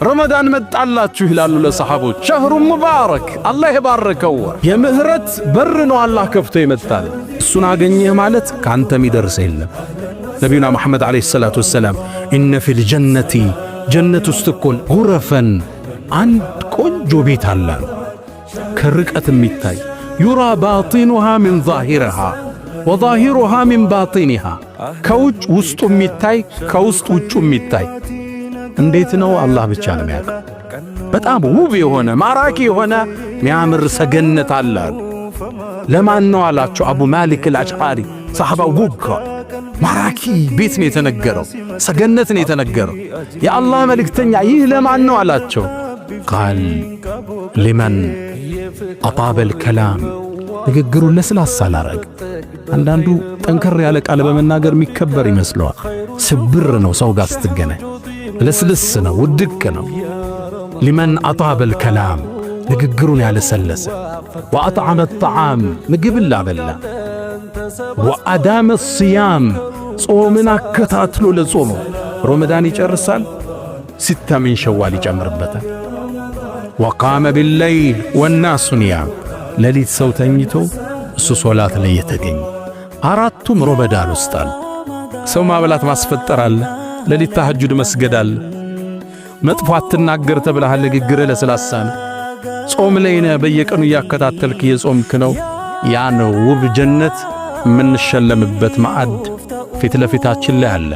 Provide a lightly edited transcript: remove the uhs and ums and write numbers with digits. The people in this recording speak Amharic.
ረመዳን መጣላችሁ ይላሉ ለሰሃቦች። ሸህሩ ሙባረክ አላህ የባረከው የምህረት በር ነው አላህ ከፍቶ ይመጣል። እሱን አገኘህ ማለት ካንተም ይደርስ የለም። ነቢዩና መሐመድ ዓለይሂ ሰላቱ ወሰላም ኢነ ፊል ጀነቲ ጀነት ውስጥ እኮ ጉረፈን አንድ ቆንጆ ቤት አለ ከርቀት የሚታይ ዩራ ባጢኑሃ ሚን ዛሂሪሃ ወዛሂሩሃ ሚን ባጢኒሃ ከውጭ ውስጡ የሚታይ ከውስጥ ውጩ የሚታይ እንዴት ነው አላህ ብቻ ነው የሚያውቀው። በጣም ውብ የሆነ ማራኪ የሆነ የሚያምር ሰገነት አለ። ለማን ነው አላቸው አቡ ማሊክ አልአሽዓሪ ሰሃባው ጉግ ማራኪ ቤት ነው የተነገረው፣ ሰገነት ነው የተነገረው። የአላህ መልእክተኛ ይህ ለማን ነው አላቸው። ቃል ሊመን አጣበል ከላም ንግግሩን ለስላሳ ላረግ። አንዳንዱ ጠንከር ያለ ቃል በመናገር የሚከበር ይመስለዋል። ስብር ነው ሰው ጋር ስትገናኝ፣ ለስልስ ነው ውድቅ ነው። ሊመን አጣበል ከላም ንግግሩን ያለሰለሰ፣ ወአጥዓመ ጣዓም ምግብን ላበላ፣ ወአዳመ ሲያም ጾምን አከታትሎ ለጾመው ረመዳን ይጨርሳል፣ ሲታ ሚን ሸዋል ይጨምርበታል። ወቃመ ቢለይል ወናሱ ኒያም ሌሊት ሰው ተኝቶ እሱ ሶላት ላይ የተገኘ አራቱም ረመዳን ውስጥ አለ። ሰው ማብላት ማስፈጠር አለ፣ ሌሊት ተሐጁድ መስገድ አለ። መጥፎ አትናገር ተብለሃል፣ ንግግርህ ለስላሳ ነው። ጾም ላይ ነህ፣ በየቀኑ እያከታተልክ የጾምክ ነው። ያ ነው ውብ ጀነት የምንሸለምበት ማዕድ ፊት ለፊታችን ላይ አለ።